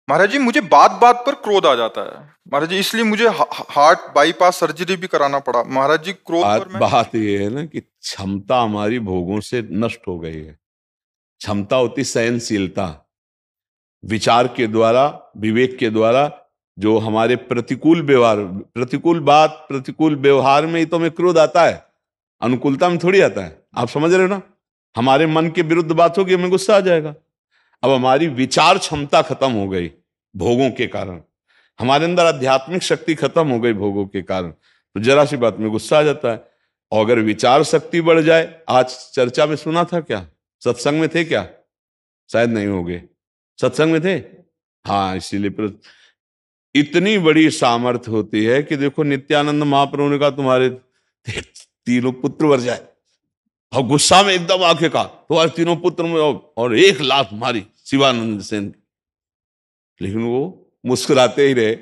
महाराज जी मुझे बात बात पर क्रोध आ जाता है महाराज जी, इसलिए मुझे हार्ट बाईपास सर्जरी भी कराना पड़ा महाराज जी। क्रोध पर मैं बात ये है ना कि क्षमता हमारी भोगों से नष्ट हो गई है। क्षमता होती सहनशीलता, विचार के द्वारा, विवेक के द्वारा जो हमारे प्रतिकूल व्यवहार, प्रतिकूल बात, प्रतिकूल व्यवहार में ही तो हमें क्रोध आता है, अनुकूलता में थोड़ी आता है। आप समझ रहे हो ना? हमारे मन के विरुद्ध बात होगी, हमें गुस्सा आ जाएगा। अब हमारी विचार क्षमता खत्म हो गई भोगों के कारण, हमारे अंदर आध्यात्मिक शक्ति खत्म हो गई भोगों के कारण, तो जरा सी बात में गुस्सा आ जाता है। और अगर विचार शक्ति बढ़ जाए, आज चर्चा में सुना था क्या? सत्संग में थे क्या? शायद नहीं होंगे। सत्संग में थे? हाँ, इसीलिए इतनी बड़ी सामर्थ्य होती है कि देखो नित्यानंद महाप्रभु ने कहा तुम्हारे तीनों पुत्र मर जाए, और गुस्सा में एकदम आके कहा तुम्हारे तीनों पुत्र में, और एक लात मारी शिवानंद सेन। लेकिन वो मुस्कुराते ही रहे।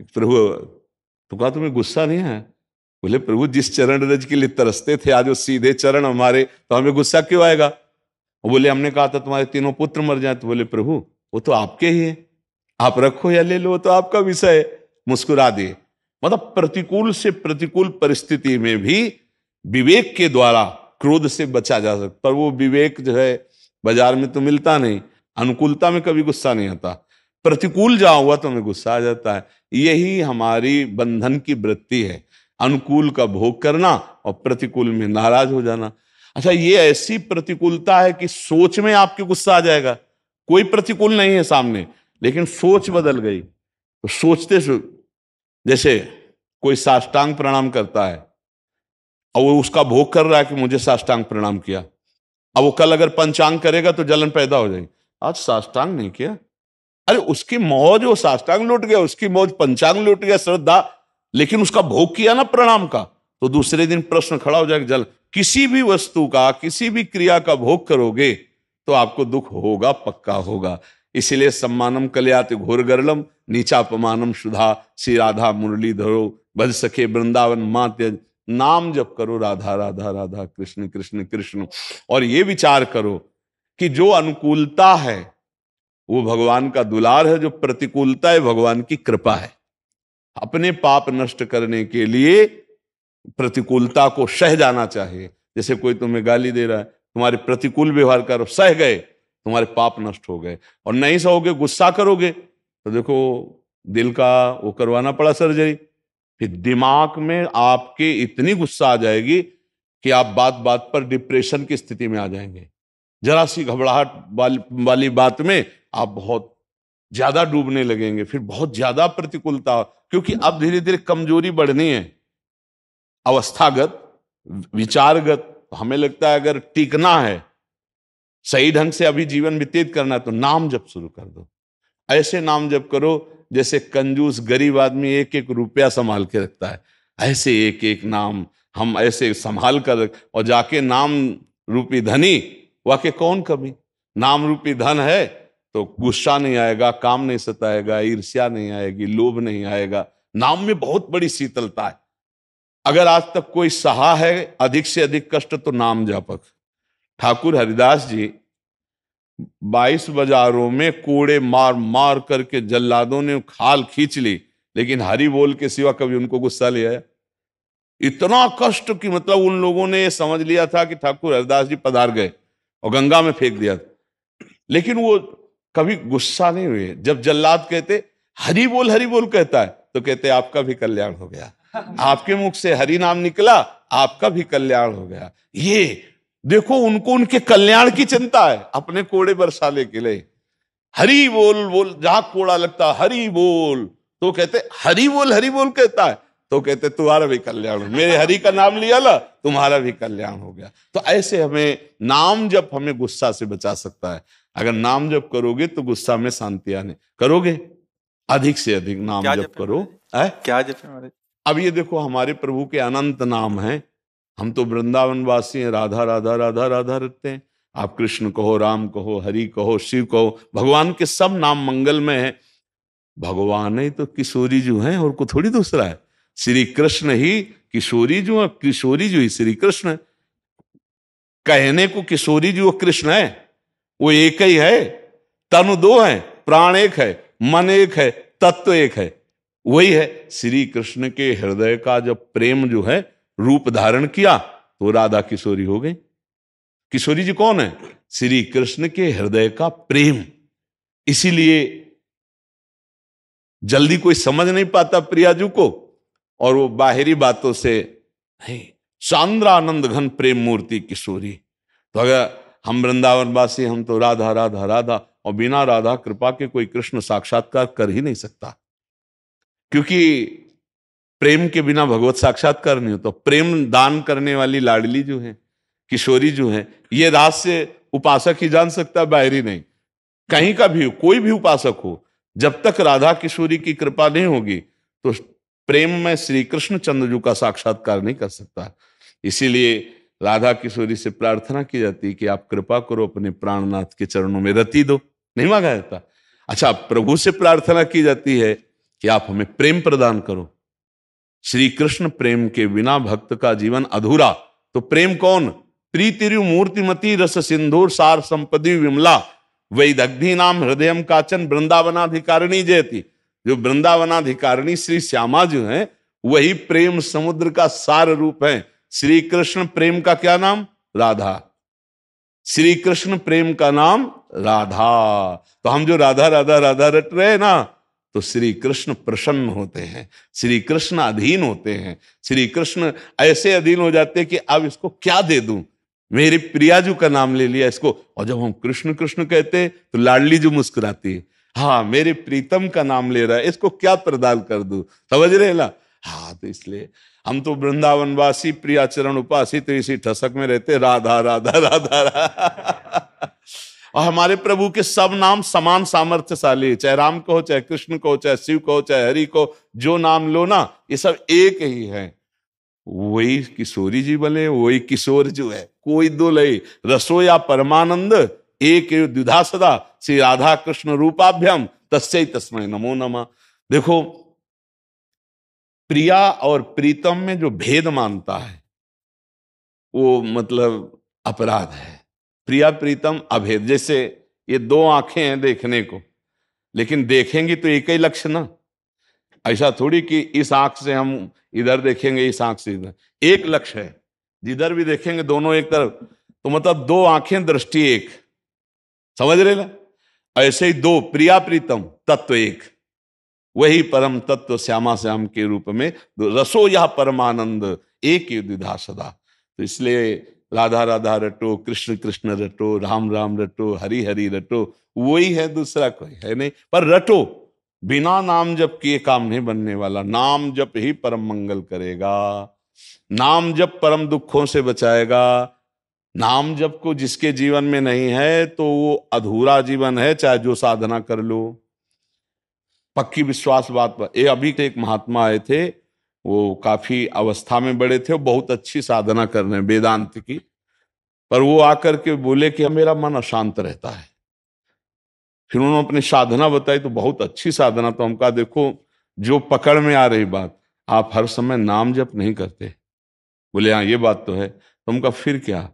प्रभु तो कहा तुम्हें गुस्सा नहीं है? बोले प्रभु जिस चरण रज के लिए तरसते थे आज वो सीधे चरण हमारे, तो हमें गुस्सा क्यों आएगा? वो बोले हमने कहा था तुम्हारे तीनों पुत्र मर जाए। तो बोले प्रभु वो तो आपके ही है, आप रखो या ले लो, तो आपका विषय है। मुस्कुरा दिए। मतलब प्रतिकूल से प्रतिकूल परिस्थिति में भी विवेक के द्वारा क्रोध से बचा जा सकता। पर वो विवेक जो है बाजार में तो मिलता नहीं। अनुकूलता में कभी गुस्सा नहीं आता, प्रतिकूल जहां हुआ तो हमें गुस्सा आ जाता है। यही हमारी बंधन की वृत्ति है, अनुकूल का भोग करना और प्रतिकूल में नाराज हो जाना। अच्छा, ये ऐसी प्रतिकूलता है कि सोच में आपके गुस्सा आ जाएगा। कोई प्रतिकूल नहीं है सामने, लेकिन सोच बदल गई तो जैसे कोई साष्टांग प्रणाम करता है और वो उसका भोग कर रहा है कि मुझे साष्टांग प्रणाम किया। अब वो कल अगर पंचांग करेगा तो जलन पैदा हो जाएगी। आज साष्टांग नहीं किया, अरे उसकी मौज वो साष्टांग लौट गया, उसकी मौज पंचांग लौट गया, श्रद्धा, लेकिन उसका भोग किया ना प्रणाम का, तो दूसरे दिन प्रश्न खड़ा हो जाएगा। जल किसी भी वस्तु का, किसी भी क्रिया का भोग करोगे तो आपको दुख होगा, पक्का होगा। इसलिए सम्मानम कल्याति घोर गरलम, नीचापमानम सुधा, श्री राधा मुरली धरो, भज सखे वृंदावन मात्य। नाम जप करो राधा राधा राधा, कृष्ण कृष्ण कृष्ण। और ये विचार करो कि जो अनुकूलता है वो भगवान का दुलार है, जो प्रतिकूलता है भगवान की कृपा है। अपने पाप नष्ट करने के लिए प्रतिकूलता को सह जाना चाहिए। जैसे कोई तुम्हें गाली दे रहा है, तुम्हारे प्रतिकूल व्यवहार करो, सह गए, तुम्हारे पाप नष्ट हो गए। और नहीं सहोगे, गुस्सा करोगे, तो देखो दिल का वो करवाना पड़ा सर्जरी। फिर दिमाग में आपके इतनी गुस्सा आ जाएगी कि आप बात बात पर डिप्रेशन की स्थिति में आ जाएंगे। जरा सी घबराहट वाली बात में आप बहुत ज्यादा डूबने लगेंगे, फिर बहुत ज्यादा प्रतिकूलता, क्योंकि अब धीरे धीरे कमजोरी बढ़नी है, अवस्थागत, विचारगत। हमें लगता है अगर टिकना है, सही ढंग से अभी जीवन व्यतीत करना है, तो नाम जप शुरू कर दो। ऐसे नाम जप करो जैसे कंजूस गरीब आदमी एक एक रुपया संभाल के रखता है, ऐसे एक एक नाम हम ऐसे संभाल कर और जाके नाम रूपी धनी, वाके कौन कभी। नाम रूपी धन है तो गुस्सा नहीं आएगा, काम नहीं सताएगा, ईर्ष्या नहीं आएगी, लोभ नहीं आएगा। नाम में बहुत बड़ी शीतलता है। अगर आज तक कोई सहा है अधिक से अधिक कष्ट, तो नाम जापक। ठाकुर हरिदास जी 22 बाजारों में कोड़े मार मार करके जल्लादों ने खाल खींच ली, लेकिन हरि बोल के सिवा कभी उनको गुस्सा ले आया? इतना कष्ट कि मतलब उन लोगों ने समझ लिया था कि ठाकुर हरिदास जी पधार गए और गंगा में फेंक दिया, लेकिन वो कभी गुस्सा नहीं हुए। जब जल्लाद कहते हरि बोल कहता है, तो कहते आपका भी कल्याण हो गया, आपके मुख से हरि नाम निकला, आपका भी कल्याण हो गया। ये देखो, उनको उनके कल्याण की चिंता है, अपने कोड़े बरसाने के लिए हरि बोल बोल। जहां कोड़ा लगता हरि बोल, तो कहते हरि बोल कहता है, तो कहते तुम्हारा भी कल्याण हो, मेरे हरि का नाम लिया ला, तुम्हारा भी कल्याण हो गया। तो ऐसे हमें नाम जप हमें गुस्सा से बचा सकता है। अगर नाम जप करोगे तो गुस्सा में शांति आने करोगे, अधिक से अधिक नाम जप करो। क्या जप है महाराज? अब ये देखो, हमारे प्रभु के अनंत नाम हैं। हम तो वृंदावन वासी हैं, राधा राधा राधा राधा रखते हैं। आप कृष्ण कहो, राम कहो, हरि कहो, शिव कहो, भगवान के सब नाम मंगलमय हैं। भगवान ही तो किशोरी जो हैं, और को थोड़ी दूसरा है। श्री कृष्ण ही किशोरी जो है, किशोरी जो ही श्री कृष्ण है। कहने को किशोरी जो कृष्ण है, वो एक ही है, तनु दो है, प्राण एक है, मन एक है, तत्व एक है। वही है श्री कृष्ण के हृदय का जब प्रेम जो है रूप धारण किया तो राधा किशोरी हो गई। किशोरी जी कौन है? श्री कृष्ण के हृदय का प्रेम। इसीलिए जल्दी कोई समझ नहीं पाता प्रियाजू को, और वो बाहरी बातों से नहीं, सांद्रानंद घन प्रेम मूर्ति किशोरी। तो अगर हम वृंदावनवासी, हम तो राधा राधा राधा, और बिना राधा कृपा के कोई कृष्ण साक्षात्कार कर ही नहीं सकता, क्योंकि प्रेम के बिना भगवत साक्षात्कार नहीं होता। प्रेम दान करने वाली लाडली जो है, किशोरी जो है, ये रात से उपासक ही जान सकता है, बाहरी नहीं। कहीं का भी हो, कोई भी उपासक हो, जब तक राधा किशोरी की कृपा नहीं होगी तो प्रेम में श्री कृष्ण चंद्रजू का साक्षात्कार नहीं कर सकता। इसीलिए राधा किशोरी से प्रार्थना की जाती है कि आप कृपा करो, अपने प्राणनाथ के चरणों में रति दो। नहीं मांगा जाता। अच्छा, प्रभु से प्रार्थना की जाती है कि आप हमें प्रेम प्रदान करो। श्री कृष्ण प्रेम के बिना भक्त का जीवन अधूरा। तो प्रेम कौन? प्रीतिरु मूर्तिमती रस सिंधुर सार संपदि विमला वैदग्धि नाम हृदयम काचन वृंदावनाधिकारिणी जयति। जो वृंदावनाधिकारिणी श्री श्यामा जो है वही प्रेम समुद्र का सार रूप है। श्री कृष्ण प्रेम का क्या नाम? राधा। श्री कृष्ण प्रेम का नाम राधा। तो हम जो राधा राधा राधा रट रहे हैं ना, तो श्री कृष्ण प्रसन्न होते हैं, श्री कृष्ण अधीन होते हैं। श्री कृष्ण ऐसे अधीन हो जाते हैं कि अब इसको क्या दे दूं, मेरी प्रियाजू का नाम ले लिया इसको। और जब हम कृष्ण कृष्ण कहते तो लाडली जो मुस्कुराती है, हाँ मेरे प्रीतम का नाम ले रहा है, इसको क्या प्रदान कर दूं। समझ रहे ना? हाँ, तो इसलिए हम तो वृंदावनवासी प्रियाचरण उपासी, तो इसी ठसक में रहते, राधा राधा राधा राधा। और हमारे प्रभु के सब नाम समान सामर्थ्यशाली, चाहे राम को हो, चाहे कृष्ण को हो, चाहे शिव को हो, चाहे हरि को, जो नाम लो ना, ये सब एक ही है। वही किशोरी जी बोले, वही किशोर जो है, कोई दो लय रसोया परमानंद एक द्विधा सदा श्री राधा कृष्ण रूपाभ्याम तस्यै तस्मै नमो नमः। देखो, प्रिया और प्रीतम में जो भेद मानता है वो मतलब अपराध है। प्रिया प्रीतम अभेद। जैसे ये दो आंखें हैं देखने को, लेकिन देखेंगी तो एक ही लक्ष्य ना। ऐसा थोड़ी कि इस आंख से हम इधर देखेंगे, इस आंख से इधर, एक लक्ष्य है। जिधर भी देखेंगे दोनों एक तरफ, तो मतलब दो आंखें दृष्टि एक। समझ रहे ना? ऐसे ही दो प्रिया प्रीतम तत्व एक, वही परम तत्व श्यामा श्याम के रूप में रसो यह परमानंद एक ही द्विधा सदा। तो इसलिए राधा राधा रटो, कृष्ण कृष्ण रटो, राम राम रटो, हरि हरि रटो, वही है, दूसरा कोई है नहीं। पर रटो, बिना नाम जप किए काम नहीं बनने वाला। नाम जप ही परम मंगल करेगा, नाम जप परम दुखों से बचाएगा। नाम जप को जिसके जीवन में नहीं है तो वो अधूरा जीवन है, चाहे जो साधना कर लो। पक्की विश्वास बात पर। ये अभी एक महात्मा आए थे, वो काफी अवस्था में बड़े थे, वो बहुत अच्छी साधना कर रहे हैं वेदांत की, पर वो आकर के बोले कि मेरा मन अशांत रहता है। फिर उन्होंने अपनी साधना बताई, तो बहुत अच्छी साधना। तो हम कहा देखो, जो पकड़ में आ रही बात, आप हर समय नाम जप नहीं करते। बोले हाँ ये बात तो है। तो हम कहा फिर क्या,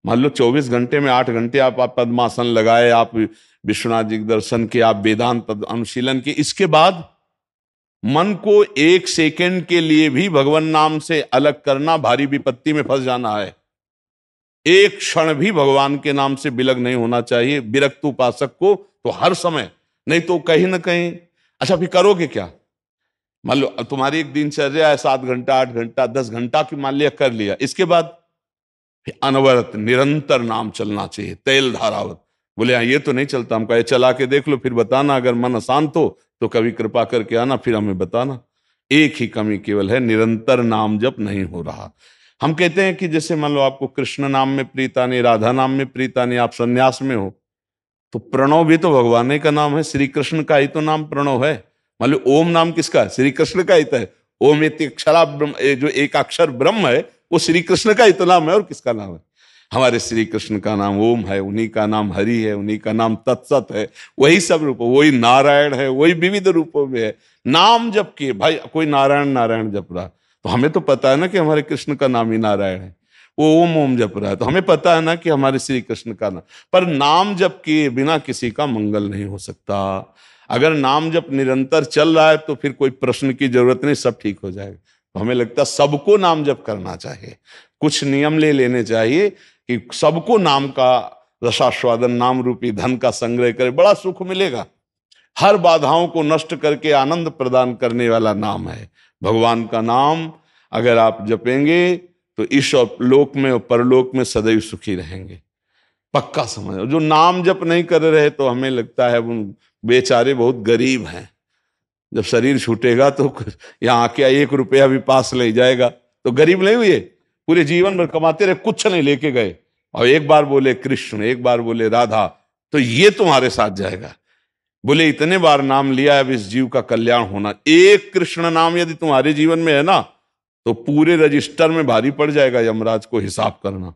मान लो 24 घंटे में 8 घंटे आप पद्मासन लगाए, आप विश्वनाथ जी के दर्शन किए, आप वेदांत अनुशीलन किए, इसके बाद मन को 1 सेकंड के लिए भी भगवान नाम से अलग करना भारी विपत्ति में फंस जाना है। एक क्षण भी भगवान के नाम से विलग नहीं होना चाहिए विरक्त उपासक को, तो हर समय, नहीं तो कहीं ना कहीं। अच्छा फिर करोगे क्या? मान लो तुम्हारी एक दिनचर्या है 7 घंटा 8 घंटा 10 घंटा की, मान लिया कर लिया, इसके बाद अनवरत निरंतर नाम चलना चाहिए, तेल धारावत। बोले हाँ ये तो नहीं चलता। हम कहे चला के देख लो, फिर बताना, अगर मन अशांत हो तो कभी कृपा करके आना, फिर हमें बताना। एक ही कमी केवल है, निरंतर नाम जप नहीं हो रहा। हम कहते हैं कि जैसे मान लो आपको कृष्ण नाम में प्रीता नहीं, राधा नाम में प्रीता नहीं, आप संन्यास में हो, तो प्रणव भी तो भगवान का नाम है, श्री कृष्ण का ही तो नाम प्रणव है। मान लो ओम नाम किसका है? श्री कृष्ण का ही तो है। ओम अक्षरा ब्रह्म, जो एक अक्षर ब्रह्म है वो श्री कृष्ण का ही तो नाम है, और किसका नाम है? हमारे श्री कृष्ण का नाम ओम है, उन्हीं का नाम हरि है, उन्हीं का नाम तत्सत है। वही सब रूप, वही नारायण है, वही विविध रूपों में है। नाम जप किए भाई, कोई नारायण नारायण जप रहा, तो हमें तो पता है ना कि हमारे कृष्ण का नाम ही नारायण है। वो ओम ओम जप रहा है, तो हमें पता है ना कि हमारे श्री कृष्ण का नाम। पर नाम जप किए बिना किसी का मंगल नहीं हो सकता। अगर नाम जब निरंतर चल रहा है तो फिर कोई प्रश्न की जरूरत नहीं, सब ठीक हो जाएगा। तो हमें लगता है सबको नाम जप करना चाहिए, कुछ नियम ले लेने चाहिए कि सबको नाम का रसास्वादन, नाम रूपी धन का संग्रह करे, बड़ा सुख मिलेगा। हर बाधाओं को नष्ट करके आनंद प्रदान करने वाला नाम है भगवान का नाम। अगर आप जपेंगे तो इस लोक में और परलोक में सदैव सुखी रहेंगे, पक्का समझ। जो नाम जप नहीं कर रहे तो हमें लगता है उन बेचारे बहुत गरीब हैं। जब शरीर छूटेगा तो यहाँ आके 1 रुपया भी पास ले जाएगा तो गरीब नहीं हुए, पूरे जीवन भर कमाते रहे, कुछ नहीं लेके गए, और एक बार बोले कृष्ण, एक बार बोले राधा, तो ये तुम्हारे साथ जाएगा। बोले इतने बार नाम लिया, अब इस जीव का कल्याण होना। एक कृष्ण नाम यदि तुम्हारे जीवन में है ना तो पूरे रजिस्टर में भारी पड़ जाएगा यमराज को हिसाब करना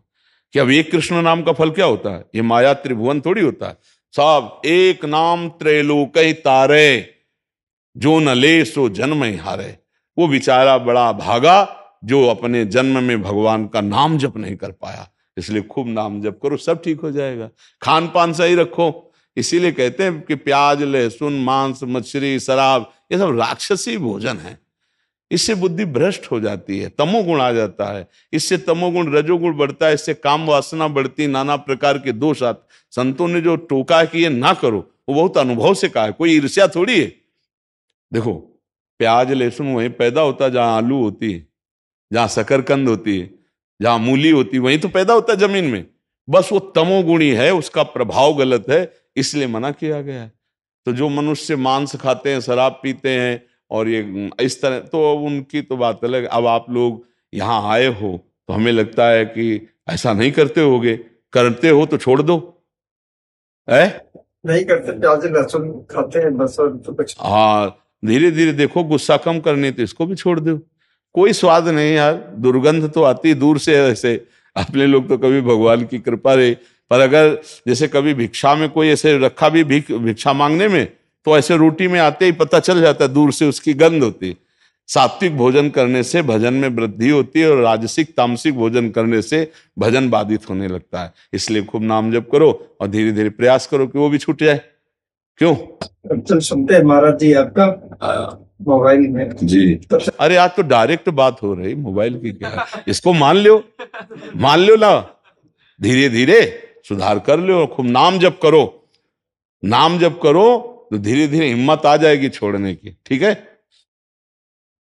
कि अब एक कृष्ण नाम का फल क्या होता है। ये माया त्रिभुवन थोड़ी होता है, सब एक नाम त्रैलोक तारे, जो न ले सो जन्म ही हारे। वो बेचारा बड़ा भागा जो अपने जन्म में भगवान का नाम जप नहीं कर पाया। इसलिए खूब नाम जप करो, सब ठीक हो जाएगा। खान पान सही रखो, इसीलिए कहते हैं कि प्याज, लहसुन, मांस, मछली, शराब ये सब राक्षसी भोजन है। इससे बुद्धि भ्रष्ट हो जाती है, तमोगुण आ जाता है, इससे तमोगुण रजोगुण बढ़ता है, इससे काम वासना बढ़ती, नाना प्रकार के दोष आते। संतों ने जो टोका है कि ये ना करो, वो बहुत अनुभव से कहा है, कोई ईर्ष्या थोड़ी है। देखो प्याज लहसुन वहीं पैदा होता है जहां आलू होती है, जहां शकरकंद होती है, जहां मूली होती है, वहीं तो पैदा होता है जमीन में। बस वो तमोगुणी है, उसका प्रभाव गलत है, इसलिए मना किया गया है। तो जो मनुष्य मांस खाते हैं, शराब पीते हैं और ये इस तरह, तो उनकी तो बात अलग। अब आप लोग यहाँ आए हो तो हमें लगता है कि ऐसा नहीं करते होगे, करते हो तो छोड़ दो, है नहीं करते, प्याज लहसुन खाते हैं बस, और तो कुछ। हाँ, धीरे धीरे देखो, गुस्सा कम करनी तो इसको भी छोड़ दो। कोई स्वाद नहीं यार, दुर्गंध तो आती दूर से। ऐसे अपने लोग तो कभी भगवान की कृपा रहे, पर अगर जैसे कभी भिक्षा में कोई ऐसे रखा भी भिक्षा मांगने में, तो ऐसे रोटी में आते ही पता चल जाता है, दूर से उसकी गंध होती। सात्विक भोजन करने से भजन में वृद्धि होती है और राजसिक तामसिक भोजन करने से भजन बाधित होने लगता है। इसलिए खूब नाम जप करो और धीरे धीरे प्रयास करो कि वो भी छूट जाए। क्यों? चल सुनते हैं महाराज जी आपका मोबाइल में जी। अरे आज तो डायरेक्ट बात हो रही, मोबाइल की क्या, इसको मान लो ना, धीरे धीरे सुधार कर लो। खूब नाम जप करो, नाम जप करो तो धीरे धीरे हिम्मत आ जाएगी छोड़ने की। ठीक है।